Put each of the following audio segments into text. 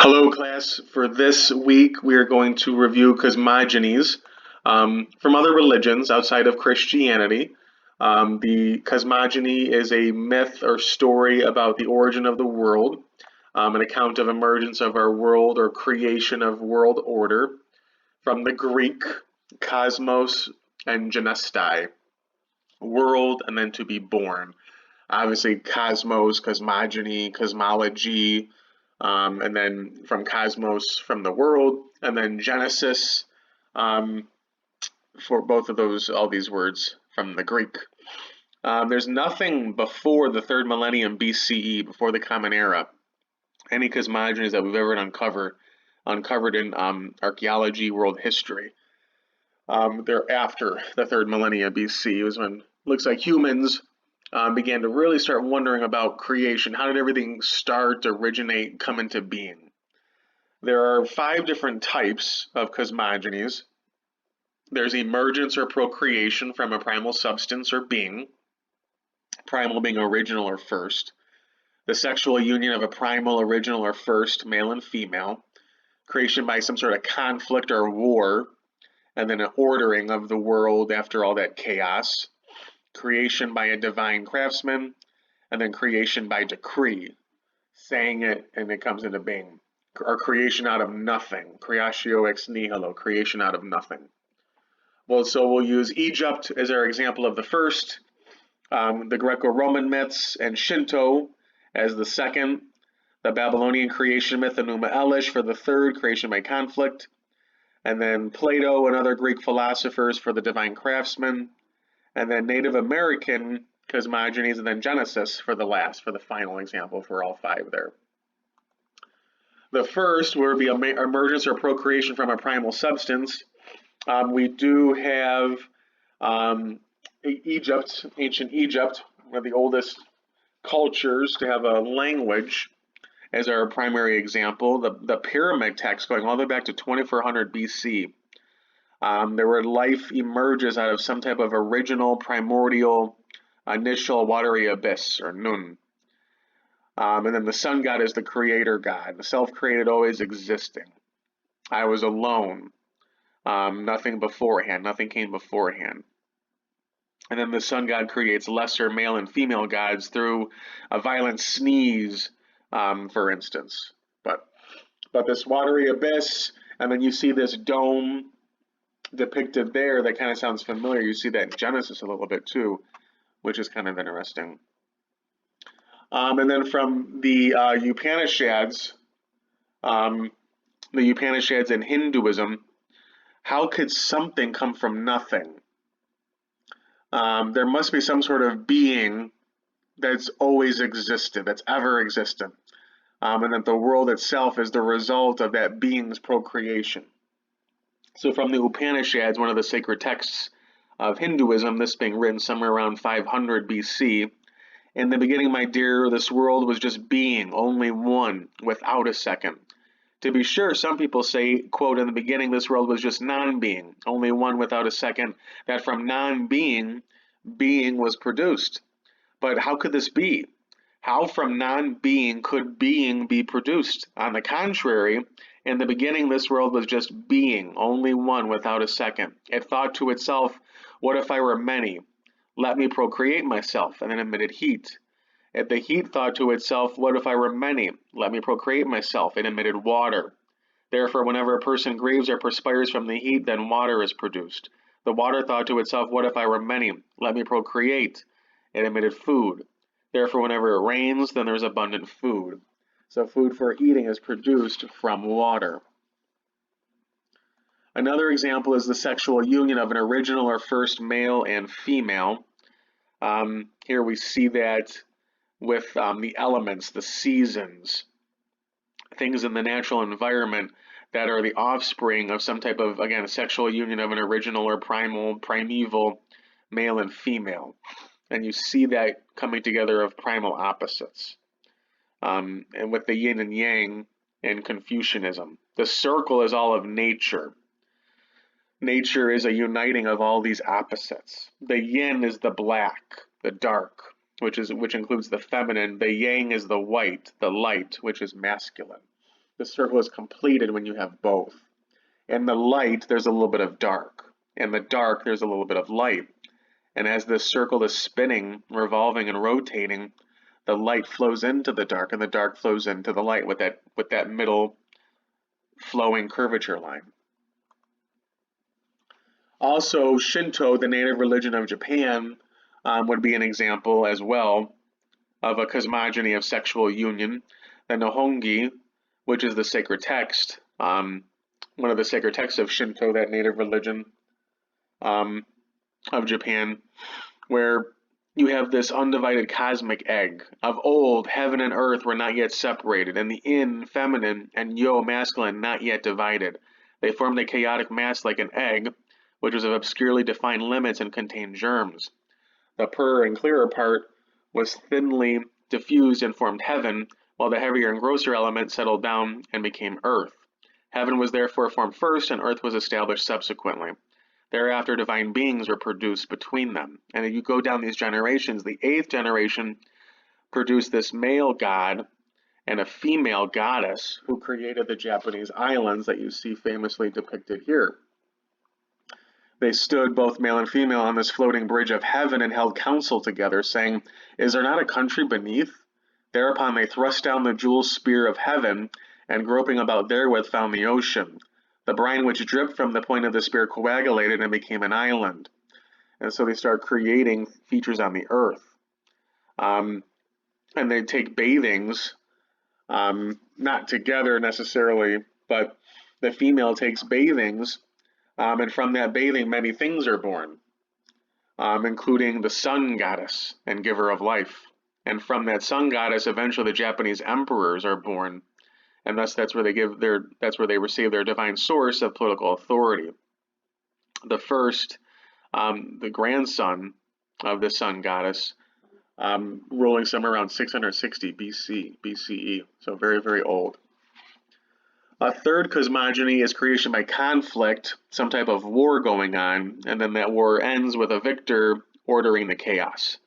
Hello, class. For this week, we are going to review cosmogonies from other religions outside of Christianity. The cosmogony is a myth or story about the origin of the world, an account of emergence of our world or creation of world order from the Greek cosmos and genestai, world and then to be born. Obviously, cosmos, cosmogony, cosmology, and then from cosmos, from the world, and then Genesis, um, for both of those, all these words from the Greek. There's nothing before the third millennium BCE, before the Common Era, any cosmogonies that we've ever uncovered in archaeology, world history. They're after the third millennia BC. It was when it looks like humans began to really start wondering about creation. How did everything start, originate, come into being? There are 5 different types of cosmogonies. There's emergence or procreation from a primal substance or being, primal being original or first. The sexual union of a primal, original, or first, male and female. Creation by some sort of conflict or war, and then an ordering of the world after all that chaos. Creation by a divine craftsman, and then creation by decree, saying it and it comes into being. Or creation out of nothing, creatio ex nihilo, creation out of nothing. Well, so we'll use Egypt as our example of the first, the Greco-Roman myths, and Shinto as the second, the Babylonian creation myth, Enuma Elish, for the third, creation by conflict, and then Plato and other Greek philosophers for the divine craftsman, and then Native American cosmogonies, and then Genesis for the last, for the final example for all 5 there. The first would be emergence or procreation from a primal substance. We do have Egypt, ancient Egypt, one of the oldest cultures to have a language as our primary example. The pyramid text going all the way back to 2400 BC. There where life emerges out of some type of original, primordial, initial watery abyss, or nun. And then the sun god is the creator god, the self-created, always existing. I was alone. Nothing beforehand, nothing came beforehand. And then the sun god creates lesser male and female gods through a violent sneeze, for instance. But this watery abyss, and then you see this dome depicted there that kind of sounds familiar. You see that in Genesis a little bit too, which is kind of interesting. And then from the Upanishads, in Hinduism, how could something come from nothing? There must be some sort of being that's always existed, that's ever existed, and that the world itself is the result of that being's procreation. So from the Upanishads, one of the sacred texts of Hinduism, this being written somewhere around 500 BC, in the beginning, my dear, this world was just being, only one, without a second. To be sure, some people say, quote, in the beginning this world was just non-being, only one without a second, that from non-being, being was produced. But how could this be? How from non-being could being be produced? On the contrary, in the beginning this world was just being, only one without a second. It thought to itself, what if I were many? Let me procreate myself, and then emitted heat. If the heat thought to itself, what if I were many? Let me procreate myself, and emitted water. Therefore, whenever a person grieves or perspires from the heat, then water is produced. The water thought to itself, what if I were many? Let me procreate. It emitted food. Therefore, whenever it rains, then there's abundant food. So food for eating is produced from water. Another example is the sexual union of an original or first male and female. Here we see that with the elements, the seasons, things in the natural environment that are the offspring of some type of, again, sexual union of an original or primeval male and female. And you see that coming together of primal opposites. And with the yin and yang in Confucianism. The circle is all of nature. Nature is a uniting of all these opposites. The yin is the black, the dark, which includes the feminine. The yang is the white, the light, which is masculine. The circle is completed when you have both. In the light, there's a little bit of dark. In the dark, there's a little bit of light. And as this circle is spinning, revolving, and rotating, the light flows into the dark, and the dark flows into the light with that middle flowing curvature line. Also, Shinto, the native religion of Japan, would be an example as well of a cosmogony of sexual union. The Nihongi, which is the sacred text, one of the sacred texts of Shinto, that native religion of Japan, where you have this undivided cosmic egg. Of old, heaven and earth were not yet separated, and the yin, feminine, and yo, masculine, not yet divided. They formed a chaotic mass like an egg, which was of obscurely defined limits and contained germs. The purer and clearer part was thinly diffused and formed heaven, while the heavier and grosser element settled down and became earth. Heaven was therefore formed first, and earth was established subsequently. Thereafter, divine beings were produced between them. And if you go down these generations, the 8th generation produced this male god and a female goddess who created the Japanese islands that you see famously depicted here. They stood, both male and female, on this floating bridge of heaven and held counsel together, saying, "Is there not a country beneath?" Thereupon they thrust down the jewel spear of heaven, and groping about therewith found the ocean. The brine which dripped from the point of the spear coagulated and became an island. And so they start creating features on the earth. And they take bathings, not together necessarily, but the female takes bathings, and from that bathing many things are born, including the sun goddess and giver of life. And from that sun goddess, eventually the Japanese emperors are born. And thus that's where they receive their divine source of political authority. The first, the grandson of the sun goddess, ruling somewhere around 660 BCE, so very, very old. A third cosmogony is creation by conflict, some type of war going on, and then that war ends with a victor ordering the chaos.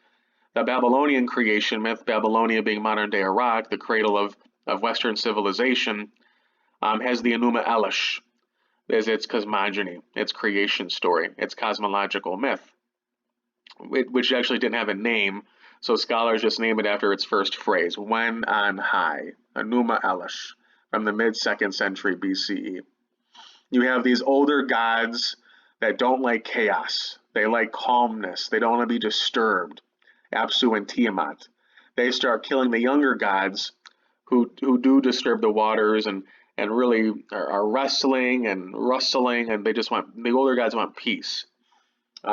The Babylonian creation myth, Babylonia being modern-day Iraq, the cradle of Western civilization, has the Enuma Elish as its cosmogony, its creation story, its cosmological myth, which actually didn't have a name, so scholars just name it after its first phrase, when on high, Enuma Elish, from the mid-2nd century BCE. You have these older gods that don't like chaos. They like calmness. They don't want to be disturbed. Apsu and Tiamat. They start killing the younger gods who do disturb the waters and really are wrestling and rustling, and the older gods want peace.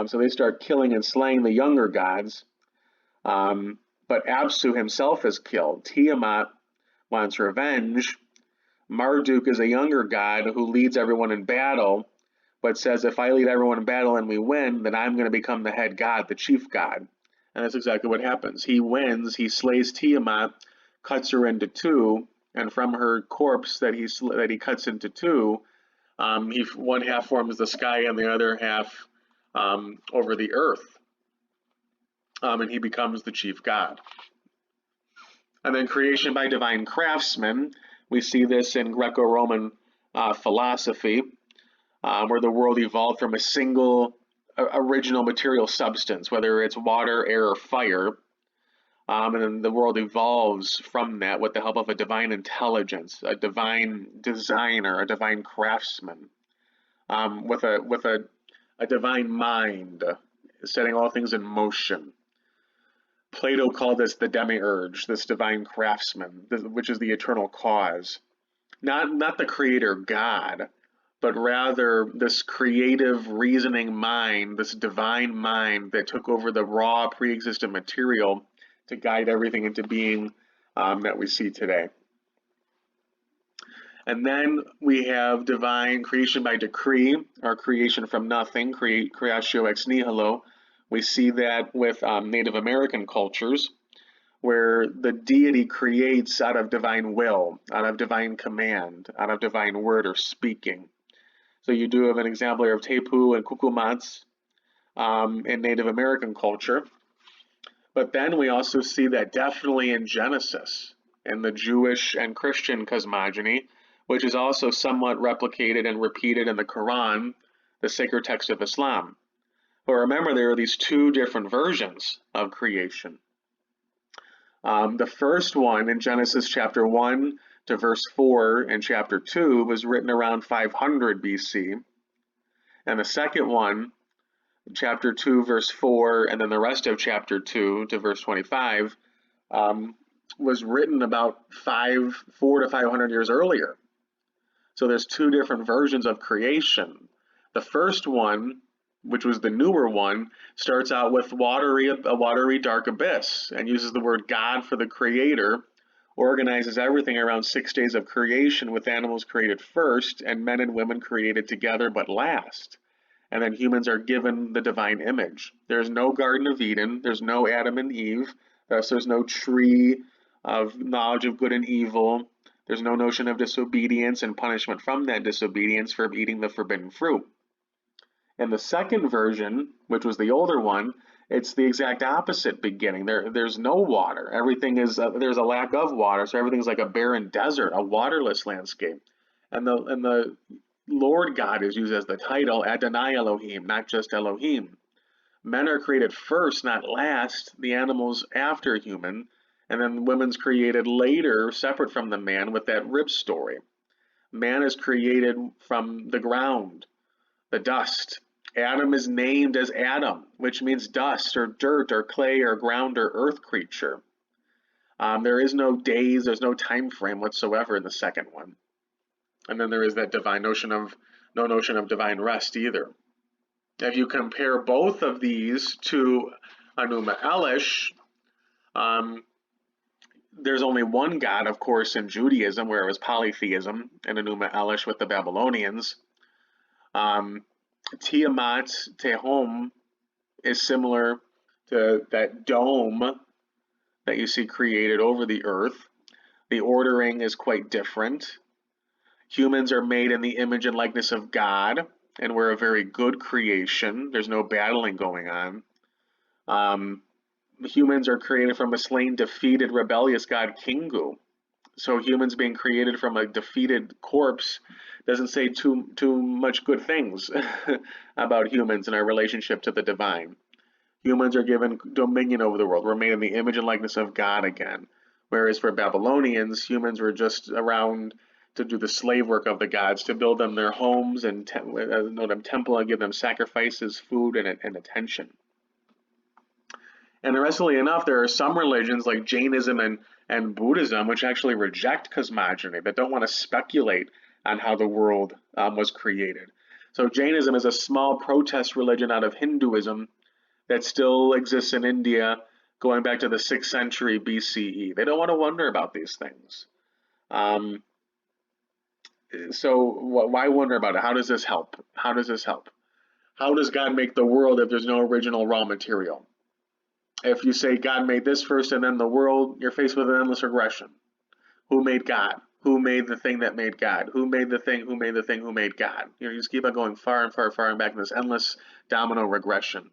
So they start killing and slaying the younger gods. But Apsu himself is killed. Tiamat wants revenge. Marduk is a younger god who leads everyone in battle, but says, if I lead everyone in battle and we win, then I'm going to become the head god, the chief god. And that's exactly what happens. He wins, he slays Tiamat, cuts her into two, and from her corpse that he cuts into two, one half forms the sky and the other half over the earth. And he becomes the chief god. And then creation by divine craftsmen. We see this in Greco-Roman philosophy, where the world evolved from a single original material substance, whether it's water, air, or fire. And then the world evolves from that with the help of a divine intelligence, a divine designer, a divine craftsman, with a divine mind, setting all things in motion. Plato called this the demiurge, this divine craftsman, which is the eternal cause. Not the creator God, but rather this creative reasoning mind, this divine mind that took over the raw pre-existent material to guide everything into being that we see today. And then we have divine creation by decree, or creation from nothing, creatio ex nihilo. We see that with Native American cultures, where the deity creates out of divine will, out of divine command, out of divine word or speaking. So you do have an example here of Tepu and Kukumats in Native American culture. But then we also see that definitely in Genesis, in the Jewish and Christian cosmogony, which is also somewhat replicated and repeated in the Quran, the sacred text of Islam. But remember, there are these two different versions of creation. The first one in Genesis chapter 1 to verse 4 and chapter 2 was written around 500 BC. And the second one, chapter 2, verse 4, and then the rest of chapter 2 to verse 25, was written about 4 to 500 years earlier. So there's two different versions of creation. The first one, which was the newer one, starts out with a watery dark abyss, and uses the word God for the creator, organizes everything around 6 days of creation, with animals created first and men and women created together but last. And then humans are given the divine image. There's no Garden of Eden, there's no Adam and Eve, thus there's no tree of knowledge of good and evil. There's no notion of disobedience and punishment from that disobedience for eating the forbidden fruit. In the second version, which was the older one, it's the exact opposite beginning. There's no water. Everything is there's a lack of water, so everything's like a barren desert, a waterless landscape. And the Lord God is used as the title Adonai Elohim, not just Elohim. Men are created first, not last. The animals after human. And then women's created later, separate from the man, with that rib story. Man is created from the ground, the dust. Adam is named as Adam, which means dust or dirt or clay or ground or earth creature. There is no days, there's no time frame whatsoever in the second one. And then there is that no notion of divine rest either. If you compare both of these to Enuma Elish, there's only one God, of course, in Judaism, where it was polytheism, and Enuma Elish with the Babylonians. Tiamat, Tehom, is similar to that dome that you see created over the earth. The ordering is quite different. Humans are made in the image and likeness of God, and we're a very good creation. There's no battling going on. Humans are created from a slain, defeated, rebellious god, Kingu. So humans being created from a defeated corpse doesn't say too much good things about humans and our relationship to the divine. Humans are given dominion over the world. We're made in the image and likeness of God again. Whereas for Babylonians, humans were just around to do the slave work of the gods, to build them their homes and know them temple and give them sacrifices, food, and attention. Interestingly enough, there are some religions like Jainism and Buddhism which actually reject cosmogony, that don't want to speculate on how the world was created. So Jainism is a small protest religion out of Hinduism that still exists in India going back to the 6th century BCE. They don't want to wonder about these things. So why wonder about it? How does this help? How does this help? How does God make the world if there's no original raw material? If you say God made this first and then the world, you're faced with an endless regression. Who made God? Who made the thing that made God? Who made the thing? Who made the thing? Who made God? You just keep on going far and far and far and back in this endless domino regression.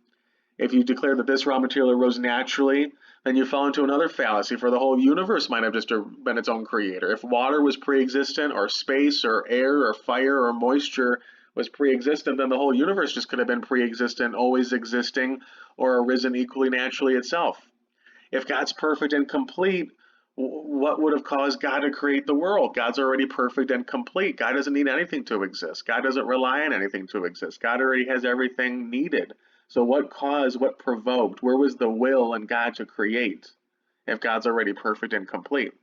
If you declare that this raw material arose naturally, then you fall into another fallacy, for the whole universe might have just been its own creator. If water was pre-existent, or space, or air, or fire, or moisture was pre-existent, then the whole universe just could have been pre-existent, always existing, or arisen equally naturally itself. If God's perfect and complete, what would have caused God to create the world? God's already perfect and complete. God doesn't need anything to exist. God doesn't rely on anything to exist. God already has everything needed. So what caused, what provoked, where was the will in God to create if God's already perfect and complete?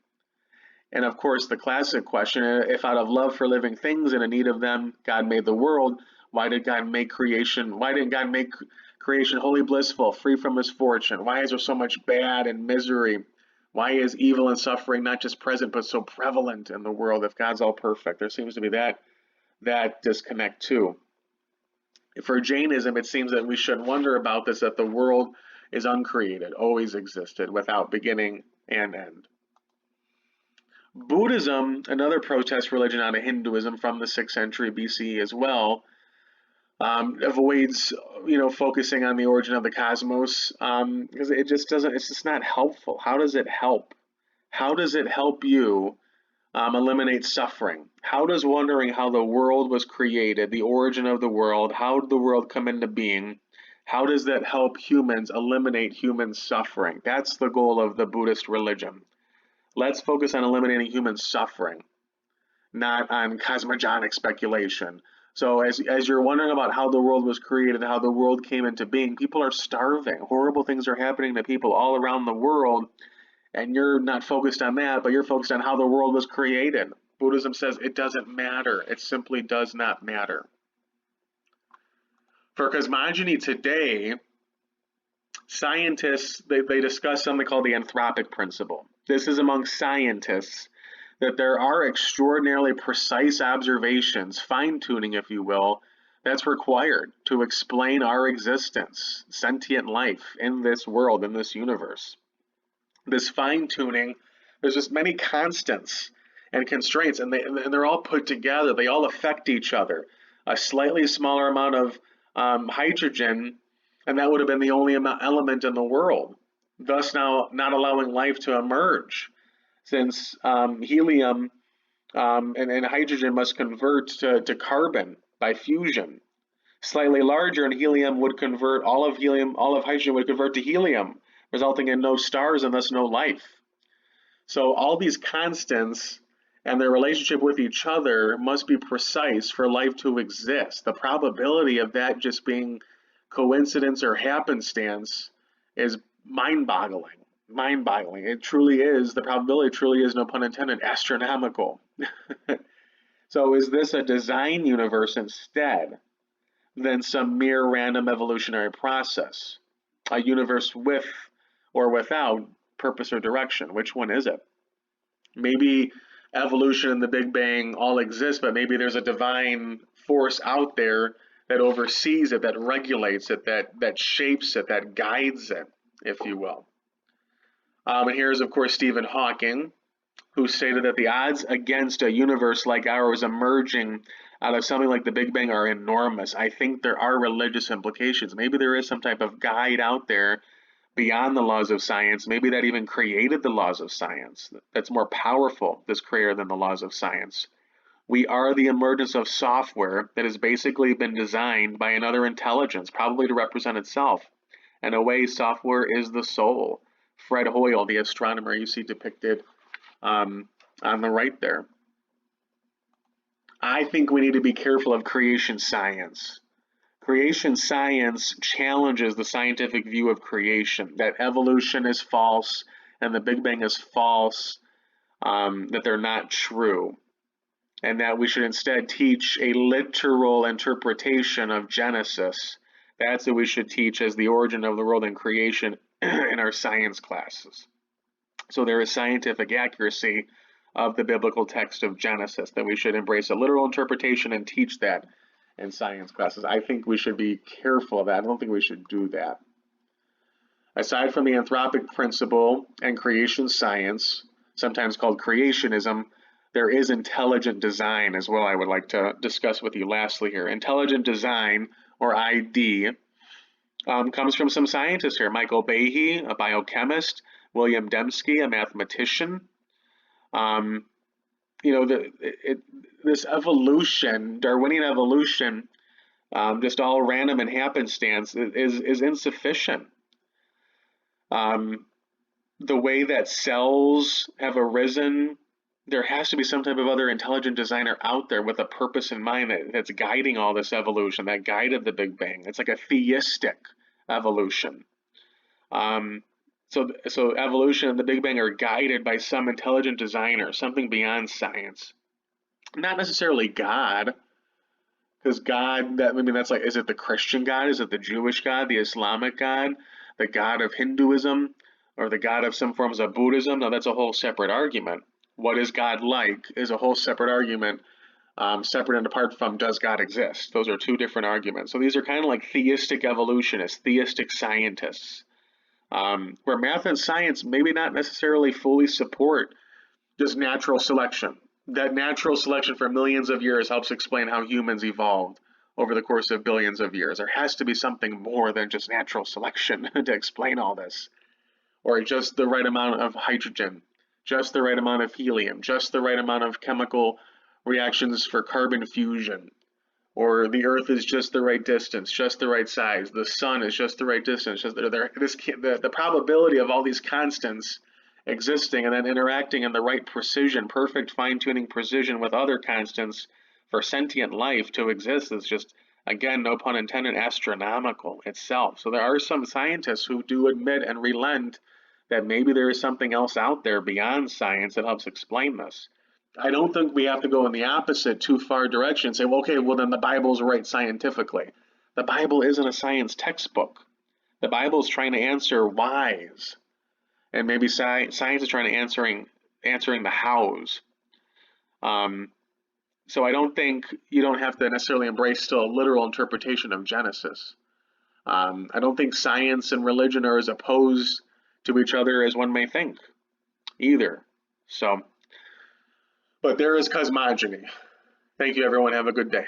And of course, the classic question, if out of love for living things and in need of them, God made the world, why did God make creation? Why didn't God make creation wholly blissful, free from misfortune? Why is there so much bad and misery? Why is evil and suffering not just present, but so prevalent in the world if God's all perfect? There seems to be that disconnect too. For Jainism, it seems that we should wonder about this, that the world is uncreated, always existed, without beginning and end. Buddhism, another protest religion out of Hinduism from the 6th century BCE as well, avoids, focusing on the origin of the cosmos, because it's just not helpful. How does it help? How does it help you eliminate suffering. How does wondering how the world was created, the origin of the world, how did the world come into being, how does that help humans eliminate human suffering? That's the goal of the Buddhist religion. Let's focus on eliminating human suffering, not on cosmogonic speculation. So as you're wondering about how the world was created, how the world came into being, people are starving. Horrible things are happening to people all around the world, and you're not focused on that, but you're focused on how the world was created. Buddhism says it doesn't matter. It simply does not matter. For cosmogony today, scientists, they discuss something called the anthropic principle. This is among scientists that there are extraordinarily precise observations, fine-tuning, if you will, that's required to explain our existence, sentient life in this world, in this universe. This fine-tuning, there's just many constants and constraints, and they're all put together. They all affect each other. A slightly smaller amount of hydrogen, and that would have been the only element in the world, thus now not allowing life to emerge, since helium and hydrogen must convert to carbon by fusion. Slightly larger, and helium would convert all of hydrogen would convert to helium, resulting in no stars and thus no life. So all these constants and their relationship with each other must be precise for life to exist. The probability of that just being coincidence or happenstance is mind-boggling. Mind-boggling. It truly is, the probability truly is, no pun intended, astronomical. So is this a design universe instead than some mere random evolutionary process? A universe with or without purpose or direction? Which one is it? Maybe evolution and the Big Bang all exist, but maybe there's a divine force out there that oversees it, that regulates it, that shapes it, that guides it, if you will. And here's, of course, Stephen Hawking, who stated that the odds against a universe like ours emerging out of something like the Big Bang are enormous. I think there are religious implications. Maybe there is some type of guide out there beyond the laws of science. Maybe that even created the laws of science. That's more powerful, this creator, than the laws of science. We are the emergence of software that has basically been designed by another intelligence, probably to represent itself. In a way, software is the soul. Fred Hoyle, the astronomer you see depicted on the right there. I think we need to be careful of creation science. Creation science challenges the scientific view of creation, that evolution is false and the Big Bang is false, that they're not true, and that we should instead teach a literal interpretation of Genesis. That's what we should teach as the origin of the world and creation in our science classes. So there is scientific accuracy of the biblical text of Genesis, that we should embrace a literal interpretation and teach that in science classes. I think we should be careful of that. I don't think we should do that. Aside from the anthropic principle and creation science, sometimes called creationism, there is intelligent design as well. I would like to discuss with you lastly here. Intelligent design, or ID, comes from some scientists here. Michael Behe, a biochemist, William Dembski, a mathematician. This evolution, Darwinian evolution, just all random and happenstance, is insufficient. The way that cells have arisen, there has to be some type of other intelligent designer out there with a purpose in mind that's guiding all this evolution, that guided the Big Bang. It's like a theistic evolution. So evolution and the Big Bang are guided by some intelligent designer, something beyond science. Not necessarily God, because God, that's like, is it the Christian God? Is it the Jewish God, the Islamic God, the God of Hinduism, or the God of some forms of Buddhism? Now, that's a whole separate argument. What is God like is a whole separate argument, separate and apart from does God exist? Those are two different arguments. So these are kind of like theistic evolutionists, theistic scientists, where math and science maybe not necessarily fully support just natural selection. That natural selection for millions of years helps explain how humans evolved over the course of billions of years. There has to be something more than just natural selection to explain all this, or just the right amount of hydrogen, just the right amount of helium, just the right amount of chemical reactions for carbon fusion, or the Earth is just the right distance, just the right size, the Sun is just the right distance. The probability of all these constants existing and then interacting in the right precision, perfect fine-tuning precision with other constants for sentient life to exist is just, again, no pun intended, astronomical itself. So there are some scientists who do admit and relent that maybe there is something else out there beyond science that helps explain this. I don't think we have to go in the opposite too far direction and say, well, okay, well then the Bible's right scientifically. The Bible isn't a science textbook. The Bible's trying to answer whys, and maybe science is trying to answering the hows. So I don't think you don't have to necessarily embrace still a literal interpretation of Genesis. I don't think science and religion are as opposed to each other as one may think either. So, but there is cosmogony. Thank you, everyone. Have a good day.